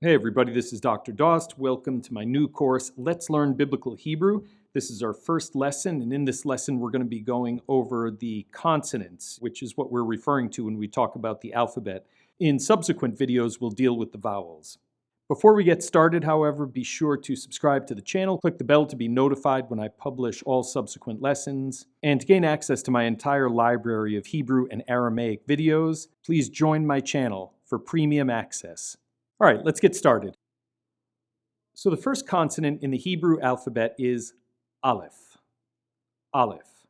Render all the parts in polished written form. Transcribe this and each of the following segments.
Hey everybody, this is Dr. Dost. Welcome to my new course, Let's Learn Biblical Hebrew. This is our first lesson, and in this lesson we're going to be going over the consonants, which is what we're referring to when we talk about the alphabet. In subsequent videos, we'll deal with the vowels. Before we get started, however, be sure to subscribe to the channel, click the bell to be notified when I publish all subsequent lessons, and to gain access to my entire library of Hebrew and Aramaic videos, please join my channel for premium access. All right, let's get started. So the first consonant in the Hebrew alphabet is Aleph. Aleph.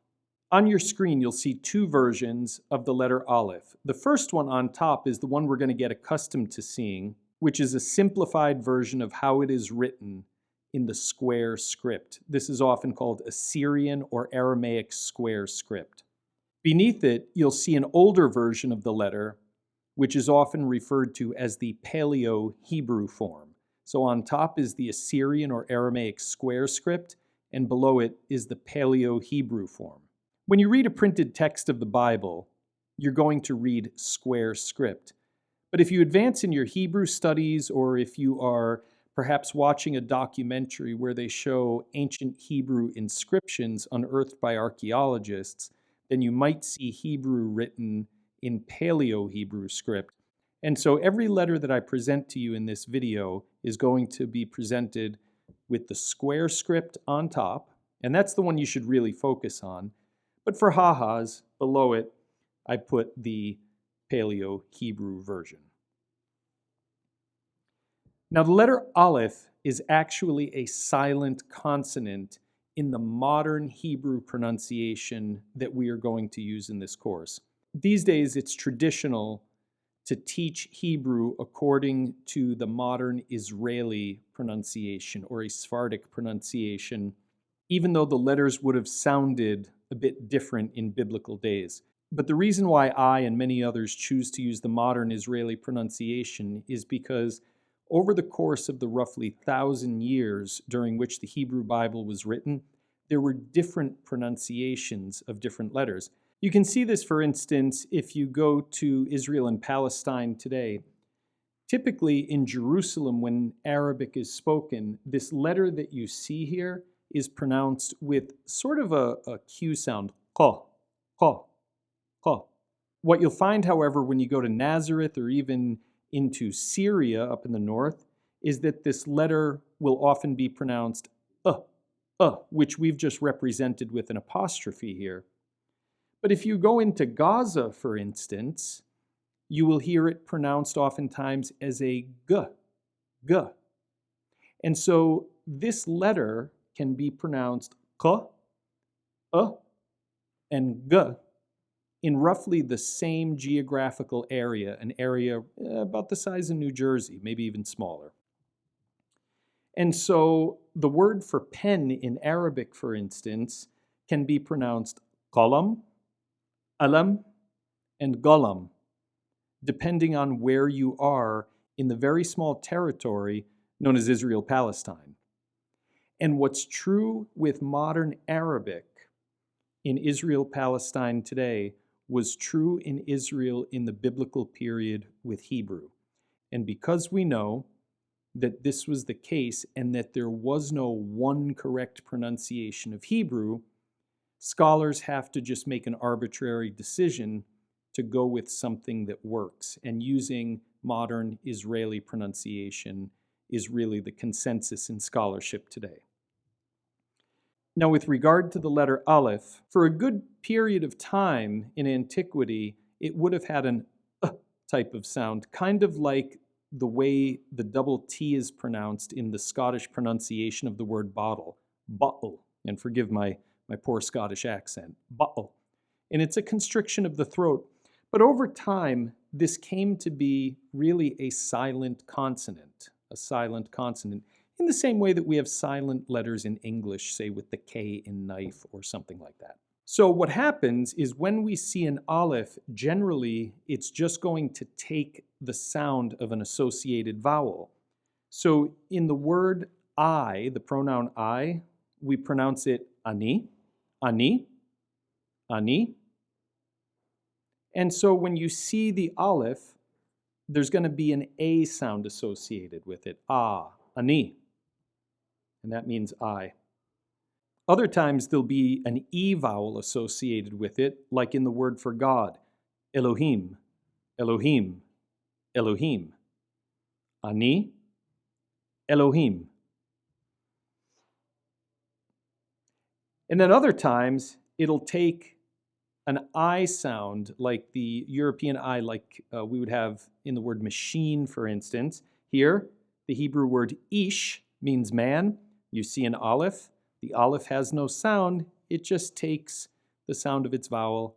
On your screen, you'll see two versions of the letter Aleph. The first one on top is the one we're going to get accustomed to seeing, which is a simplified version of how it is written in the square script. This is often called Assyrian or Aramaic square script. Beneath it, you'll see an older version of the letter, which is often referred to as the Paleo-Hebrew form. So on top is the Assyrian or Aramaic square script, and below it is the Paleo-Hebrew form. When you read a printed text of the Bible, you're going to read square script. But if you advance in your Hebrew studies, or if you are perhaps watching a documentary where they show ancient Hebrew inscriptions unearthed by archaeologists, then you might see Hebrew written in Paleo-Hebrew script. And so every letter that I present to you in this video is going to be presented with the square script on top, and that's the one you should really focus on. But for ha-has, below it, I put the Paleo-Hebrew version. Now the letter Aleph is actually a silent consonant in the modern Hebrew pronunciation that we are going to use in this course. These days, it's traditional to teach Hebrew according to the modern Israeli pronunciation or a Sephardic pronunciation, even though the letters would have sounded a bit different in biblical days. But the reason why I and many others choose to use the modern Israeli pronunciation is because over the course of the roughly 1,000 years during which the Hebrew Bible was written, there were different pronunciations of different letters. You can see this, for instance, if you go to Israel and Palestine today. Typically in Jerusalem, when Arabic is spoken, this letter that you see here is pronounced with sort of a Q sound, qa, qa, qa. What you'll find, however, when you go to Nazareth or even into Syria up in the north, is that this letter will often be pronounced which we've just represented with an apostrophe here. But if you go into Gaza, for instance, you will hear it pronounced oftentimes as a g. And so this letter can be pronounced k, and g in roughly the same geographical area, an area about the size of New Jersey, maybe even smaller. And so the word for pen in Arabic, for instance, can be pronounced qalam, alam, and galam, depending on where you are in the very small territory known as Israel-Palestine. And what's true with modern Arabic in Israel-Palestine today was true in Israel in the biblical period with Hebrew. And because we know that this was the case and that there was no one correct pronunciation of Hebrew, scholars have to just make an arbitrary decision to go with something that works. And using modern Israeli pronunciation is really the consensus in scholarship today. Now, with regard to the letter Aleph, for a good period of time in antiquity, it would have had an type of sound, kind of like the way the double T is pronounced in the Scottish pronunciation of the word bottle, bottle. And forgive my poor Scottish accent, bottle. And it's a constriction of the throat. But over time, this came to be really a silent consonant, in the same way that we have silent letters in English, say with the K in knife or something like that. So what happens is when we see an aleph, generally it's just going to take the sound of an associated vowel. So in the word I, the pronoun I, we pronounce it ani, ani, ani. And so when you see the aleph, there's going to be an A sound associated with it. Ani. And that means I. Other times there'll be an E vowel associated with it, like in the word for God. Elohim, Elohim, Elohim. Ani, Elohim. And then other times it'll take an I sound, like the European I, like we would have in the word machine, for instance. Here, the Hebrew word ish means man. You see an aleph. The aleph has no sound. It just takes the sound of its vowel,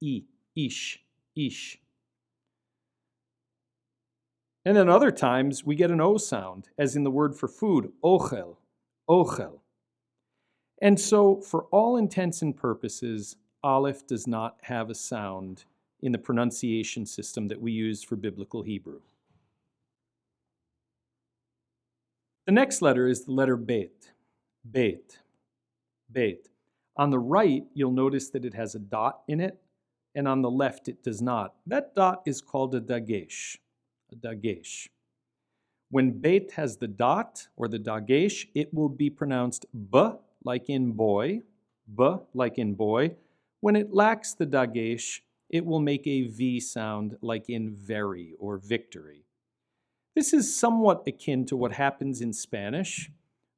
I, ish, ish. And then other times we get an O sound, as in the word for food, ochel, ochel. And so, for all intents and purposes, aleph does not have a sound in the pronunciation system that we use for biblical Hebrew. The next letter is the letter bet. Bet. Bet. On the right, you'll notice that it has a dot in it, and on the left it does not. That dot is called a dagesh. A dagesh. When bet has the dot, or the dagesh, it will be pronounced b, like in boy, b, like in boy. When it lacks the dagesh, it will make a V sound like in very or victory. This is somewhat akin to what happens in Spanish,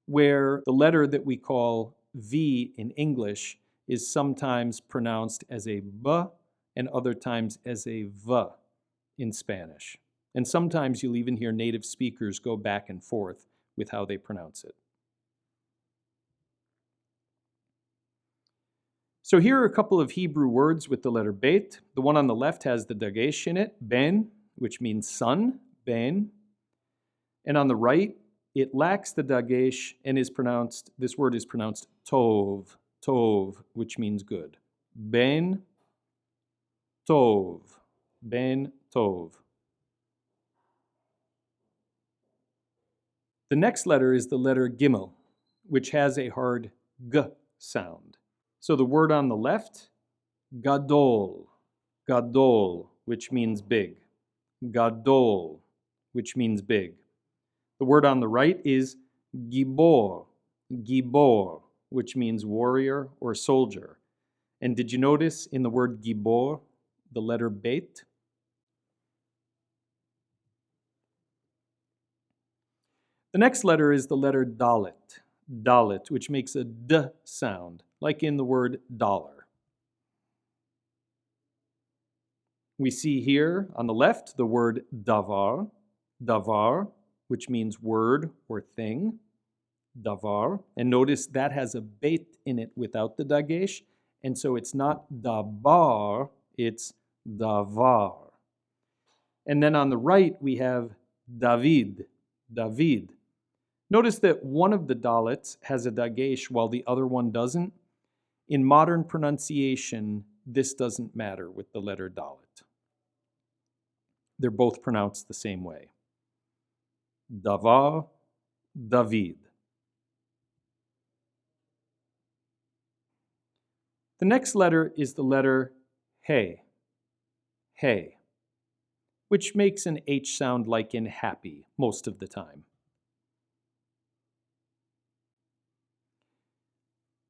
where the letter that we call V in English is sometimes pronounced as a B and other times as a V in Spanish. And sometimes you'll even hear native speakers go back and forth with how they pronounce it. So here are a couple of Hebrew words with the letter bet. The one on the left has the dagesh in it, ben, which means son, ben. And on the right, it lacks the dagesh and this word is pronounced tov, tov, which means good. Ben, tov, ben, tov. The next letter is the letter gimel, which has a hard g sound. So the word on the left, gadol, gadol, which means big. Gadol, which means big. The word on the right is gibor, gibor, which means warrior or soldier. And did you notice in the word gibor, the letter bet? The next letter is the letter dalet, dalet, which makes a d sound, like in the word dollar. We see here on the left the word davar, davar, which means word or thing, davar. And notice that has a bet in it without the dagesh, and so it's not dabar, it's davar. And then on the right we have David, David. Notice that one of the dalets has a dagesh while the other one doesn't. In modern pronunciation, this doesn't matter with the letter dalet. They're both pronounced the same way. Davar, David. The next letter is the letter he, he, which makes an H sound like in happy most of the time.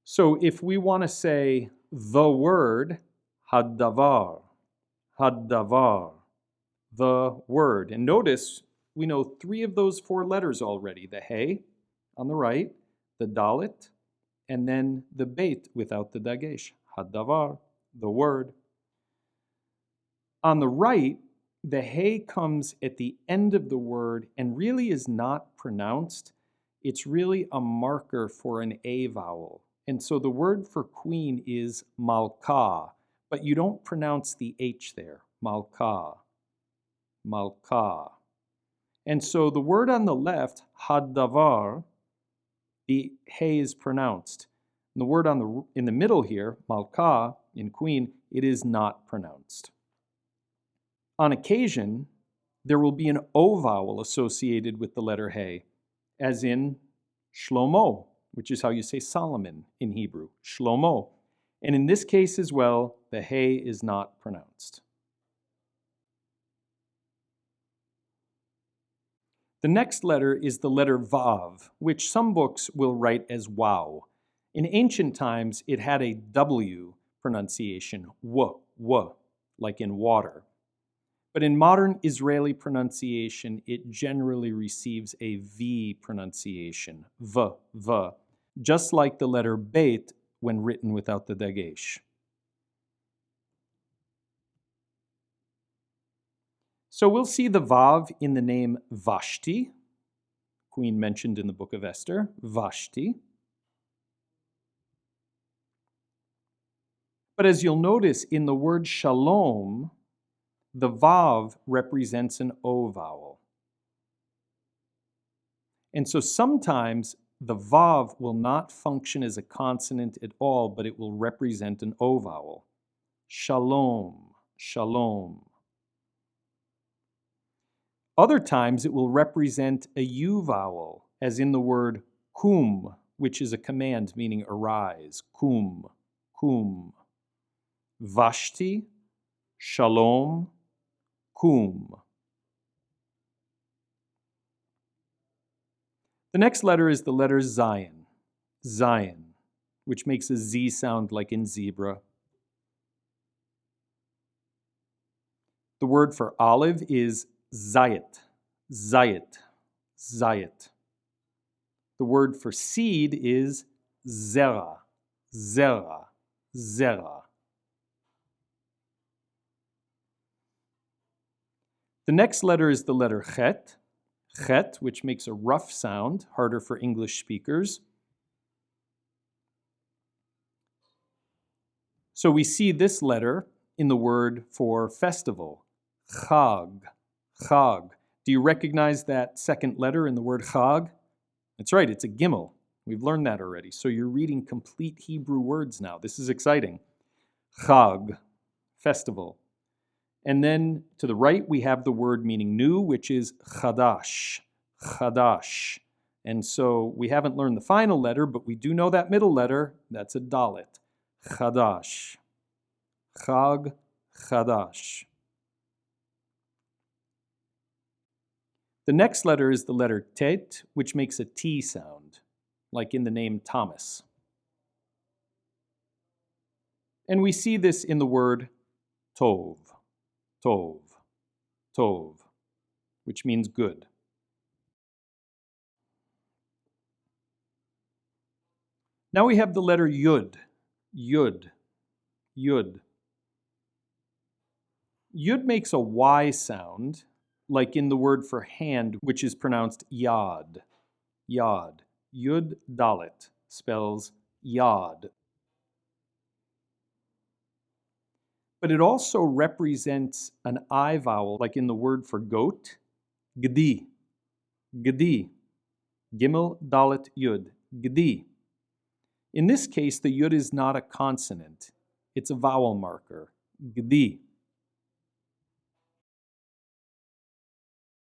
So if we want to say the word, haddavar, haddavar, the word. And notice, we know 3 of those 4 letters already. The he on the right, the dalet, and then the bet without the dagesh. Haddavar, the word. On the right, the he comes at the end of the word and really is not pronounced. It's really a marker for an A vowel. And so the word for queen is malka, but you don't pronounce the H there, malka, malka. And so the word on the left, haddavar, the he is pronounced. And the word in the middle here, malka, in queen, it is not pronounced. On occasion, there will be an O vowel associated with the letter he, as in Shlomo, which is how you say Solomon in Hebrew, Shlomo. And in this case as well, the he is not pronounced. The next letter is the letter Vav, which some books will write as Wow. In ancient times, it had a W pronunciation, w, like in water. But in modern Israeli pronunciation, it generally receives a V pronunciation, v, just like the letter Beit when written without the dagesh. So we'll see the Vav in the name Vashti, queen mentioned in the book of Esther, Vashti. But as you'll notice, in the word Shalom, the Vav represents an O vowel. And so sometimes the Vav will not function as a consonant at all, but it will represent an O vowel. Shalom, shalom. Other times it will represent a U vowel, as in the word kum, which is a command meaning arise. Kum, kum. Vashti, shalom, kum. The next letter is the letter Zayin, Zion, which makes a Z sound like in zebra. The word for olive is zayit, zayit, zayit. The word for seed is zera, zera, zera. The next letter is the letter chet, chet, which makes a rough sound, harder for English speakers. So we see this letter in the word for festival, chag, chag. Do you recognize that second letter in the word chag? That's right, it's a gimel. We've learned that already. So you're reading complete Hebrew words now. This is exciting. Chag, festival. And then to the right, we have the word meaning new, which is chadash, chadash. And so we haven't learned the final letter, but we do know that middle letter. That's a dalet, chadash, chag, chadash. The next letter is the letter tet, which makes a T sound, like in the name Thomas. And we see this in the word tov, tov, tov, which means good. Now we have the letter yud, yud, yud. Yud makes a Y sound, like in the word for hand, which is pronounced yad, yad. Yud dalet spells yad. But it also represents an I vowel, like in the word for goat, gdi, gdi, gimel dalet yud, gdi. In this case, the yud is not a consonant. It's a vowel marker, gdi.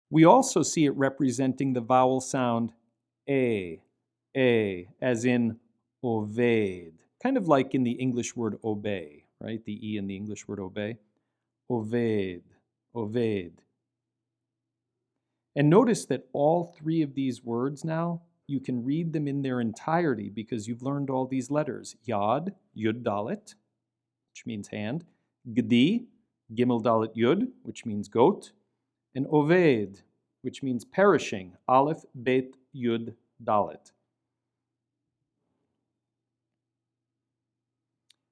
We also see it representing the vowel sound a, as in oved, kind of like in the English word obey, right? The E in the English word obey. Oved, oved. And notice that all three of these words now, you can read them in their entirety because you've learned all these letters. Yad, yud dalet, which means hand. Gdi, gimel dalet yud, which means goat. And oved, which means perishing. Aleph, bet, yud, dalet.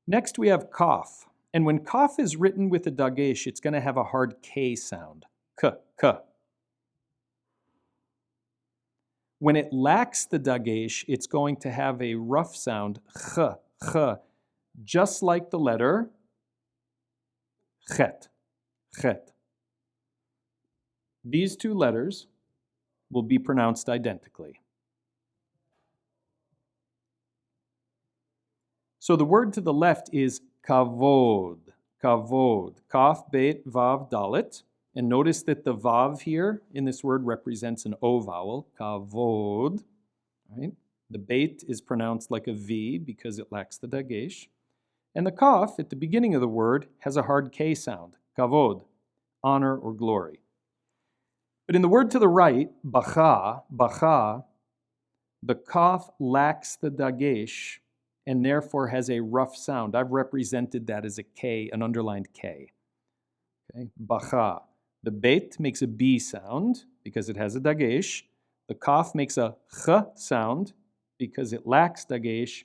Next we have kaf. And when kaf is written with a dagesh, it's going to have a hard K sound. K, k. When it lacks the dagesh, it's going to have a rough sound, ch, ch, just like the letter chet, chet. These two letters will be pronounced identically. So the word to the left is kavod, kavod, kaf, bet, vav, dalet. And notice that the vav here in this word represents an O vowel, kavod. Right? The bet is pronounced like a V because it lacks the dagesh. And the kaf at the beginning of the word has a hard K sound, kavod, honor or glory. But in the word to the right, bacha, the kaf lacks the dagesh and therefore has a rough sound. I've represented that as a K, an underlined K. Okay, bacha. The bet makes a B sound because it has a dagesh. The kaf makes a ch sound because it lacks dagesh.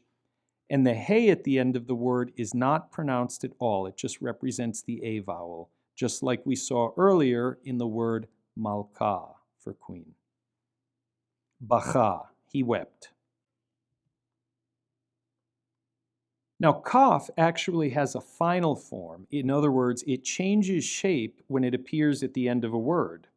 And the hey at the end of the word is not pronounced at all. It just represents the A vowel, just like we saw earlier in the word malka for queen. Bacha, he wept. Now, kaf actually has a final form. In other words, it changes shape when it appears at the end of a word.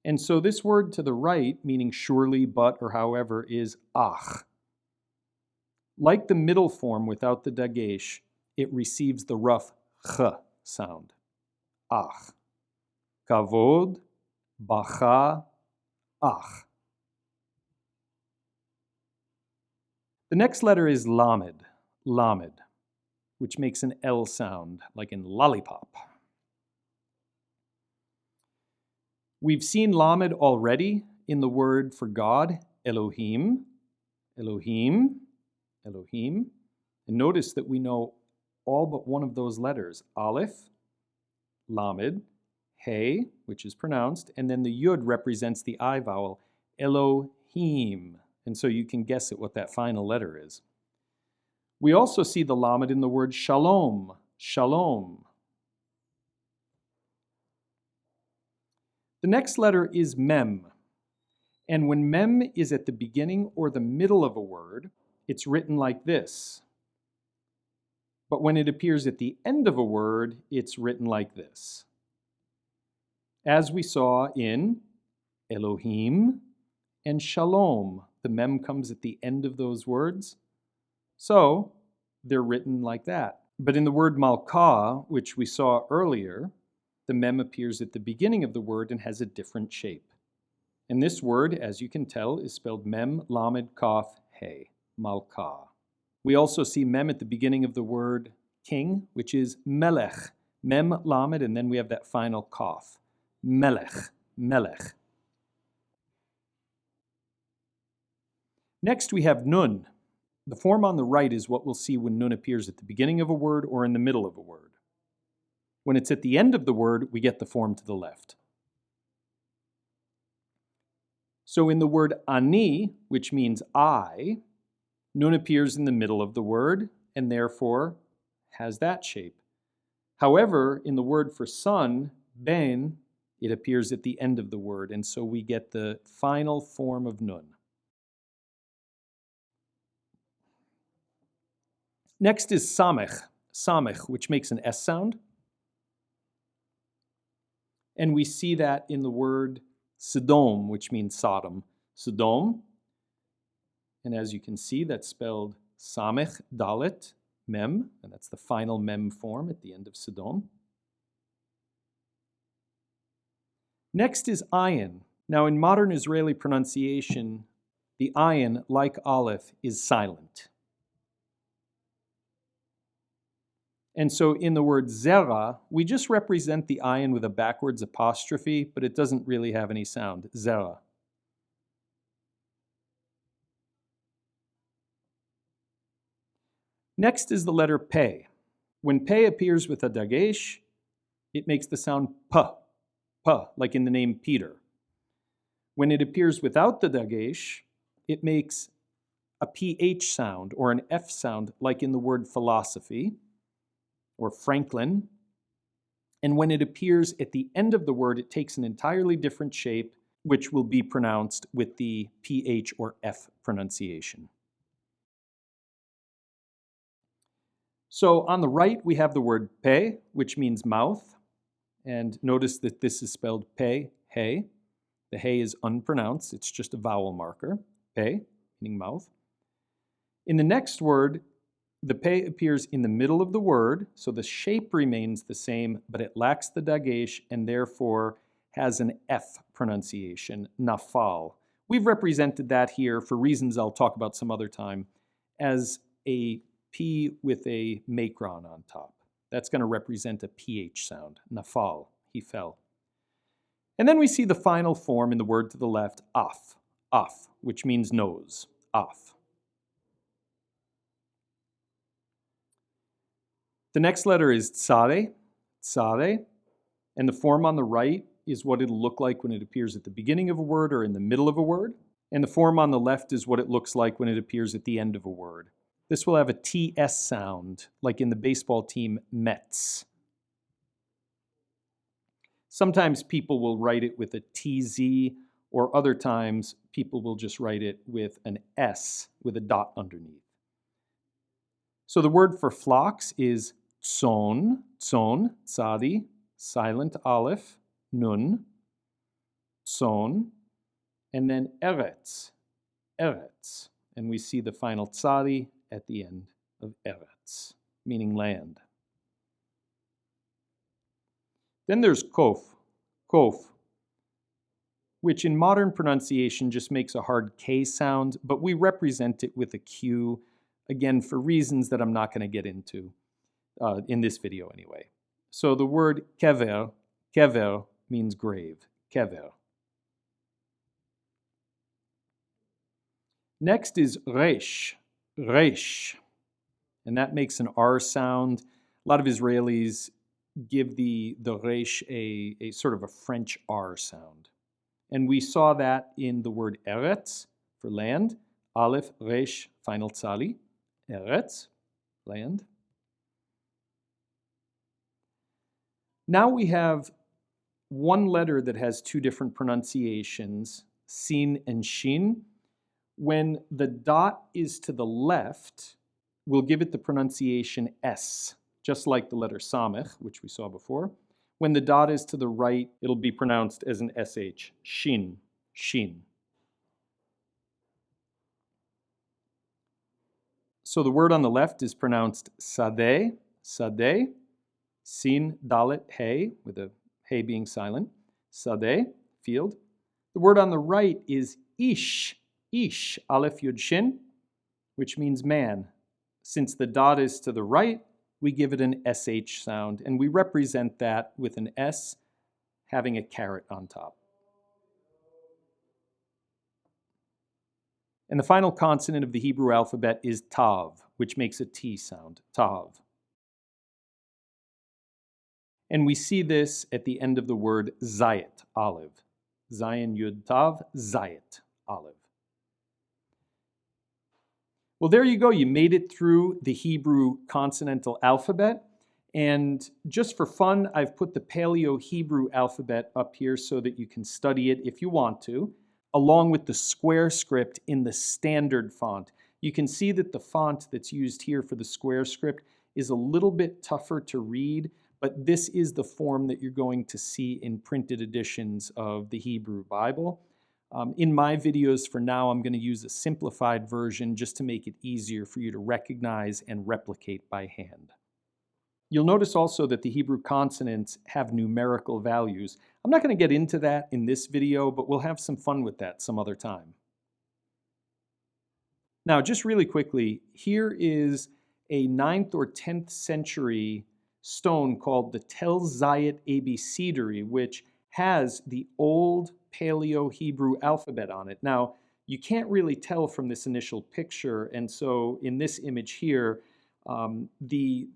And so this word to the right, meaning surely, but, or however, is ach. Like the middle form without the dagesh, it receives the rough ch sound. Ach. Kavod, bacha, ach. The next letter is lamed, which makes an L sound, like in lollipop. We've seen lamed already in the word for God, Elohim. And notice that we know all but one of those letters, Aleph, lamed, Hey, which is pronounced, and then the Yud represents the I vowel, Elohim. And so you can guess at what that final letter is. We also see the lamed in the word shalom, The next letter is mem. And when mem is at the beginning or the middle of a word, it's written like this. But when it appears at the end of a word, it's written like this. As we saw in Elohim and Shalom, the mem comes at the end of those words. So they're written like that. But in the word malka, which we saw earlier, the mem appears at the beginning of the word and has a different shape. And this word, as you can tell, is spelled mem, lamed, kaf, hey, malka. We also see mem at the beginning of the word king, which is melech, mem, lamed, and then we have that final kaf, melech. Next we have nun. The form on the right is what we'll see when nun appears at the beginning of a word or in the middle of a word. When it's at the end of the word, we get the form to the left. So in the word ani, which means I, nun appears in the middle of the word and therefore has that shape. However, in the word for son, ben, it appears at the end of the word, and so we get the final form of nun. Next is samech, which makes an S sound. And we see that in the word Sodom, which means Sodom. Sodom. And as you can see, that's spelled samech dalet mem, and that's the final mem form at the end of Sodom. Next is ayin. Now in modern Israeli pronunciation, the ayin, like aleph, is silent. And so in the word zera, we just represent the ayin with a backwards apostrophe, but it doesn't really have any sound, zera. Next is the letter pe. When pe appears with a dagesh, it makes the sound p, like in the name Peter. When it appears without the dagesh, it makes a ph sound or an f sound, like in the word philosophy or Franklin. And when it appears at the end of the word, it takes an entirely different shape, which will be pronounced with the ph or f pronunciation. So on the right, we have the word pe, which means mouth. And notice that this is spelled pe, hey. The hey is unpronounced. It's just a vowel marker. Pe, meaning mouth. In the next word, the pe appears in the middle of the word, so the shape remains the same, but it lacks the dagesh and therefore has an F pronunciation, nafal. We've represented that here for reasons I'll talk about some other time as a P with a macron on top. That's going to represent a PH sound. Nafal, he fell. And then we see the final form in the word to the left, af, which means nose, af. The next letter is tsare, and the form on the right is what it'll look like when it appears at the beginning of a word or in the middle of a word, and the form on the left is what it looks like when it appears at the end of a word. This will have a TS sound, like in the baseball team Mets. Sometimes people will write it with a TZ, or other times people will just write it with an S with a dot underneath. So the word for flocks is tson, tzadi, silent aleph, nun, tson, and then eretz, and we see the final tzadi at the end of eretz, meaning land. Then there's kof, which in modern pronunciation just makes a hard K sound, but we represent it with a Q, again, for reasons that I'm not going to get into in this video anyway. So the word kever means grave, kever. Next is resh, and that makes an R sound. A lot of Israelis give the resh a sort of a French R sound. And we saw that in the word eretz, for land, aleph, resh, final tzali, eretz, land. Now we have one letter that has two different pronunciations, sin and shin. When the dot is to the left, we'll give it the pronunciation S, just like the letter samech, which we saw before. When the dot is to the right, it'll be pronounced as an SH, shin, shin. So the word on the left is pronounced sadeh, sin, dalet, hey, with a hey being silent, sadeh, field. The word on the right is ish, aleph yud shin, which means man. Since the dot is to the right, we give it an SH sound, and we represent that with an S having a caret on top. And the final consonant of the Hebrew alphabet is tav, which makes a T sound, tav. And we see this at the end of the word zayet, olive. Zayin yud tav, zayet, olive. Well, there you go. You made it through the Hebrew consonantal alphabet. And just for fun, I've put the Paleo-Hebrew alphabet up here so that you can study it if you want to, along with the square script in the standard font. You can see that the font that's used here for the square script is a little bit tougher to read, but this is the form that you're going to see in printed editions of the Hebrew Bible. In my videos for now, I'm going to use a simplified version just to make it easier for you to recognize and replicate by hand. You'll notice also that the Hebrew consonants have numerical values. I'm not going to get into that in this video, but we'll have some fun with that some other time. Now, just really quickly, here is a 9th or 10th century stone called the Tel Zayit Abecedary, which has the old Paleo-Hebrew alphabet on it. Now, you can't really tell from this initial picture, and so in this image here, the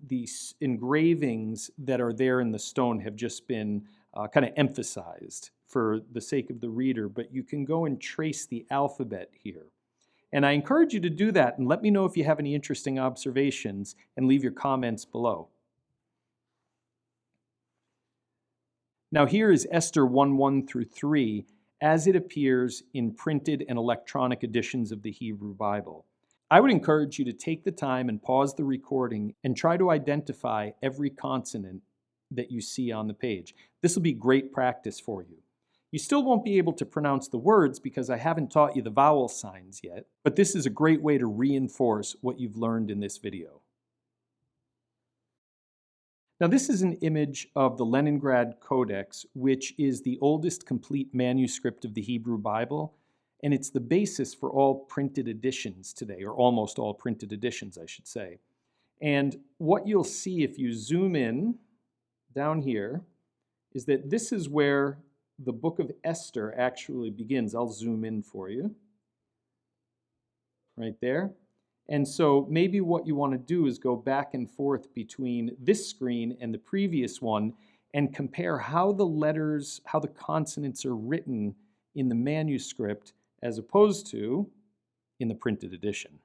engravings that are there in the stone have just been kind of emphasized for the sake of the reader, but you can go and trace the alphabet here. And I encourage you to do that, and let me know if you have any interesting observations, and leave your comments below. Now here is Esther 1:1 through 3 as it appears in printed and electronic editions of the Hebrew Bible. I would encourage you to take the time and pause the recording and try to identify every consonant that you see on the page. This will be great practice for you. You still won't be able to pronounce the words because I haven't taught you the vowel signs yet, but this is a great way to reinforce what you've learned in this video. Now this is an image of the Leningrad Codex, which is the oldest complete manuscript of the Hebrew Bible, and it's the basis for all printed editions today, or almost all printed editions, I should say. And what you'll see if you zoom in down here is that this is where the book of Esther actually begins. I'll zoom in for you. Right there. And so maybe what you want to do is go back and forth between this screen and the previous one and compare how the letters, how the consonants are written in the manuscript as opposed to in the printed edition.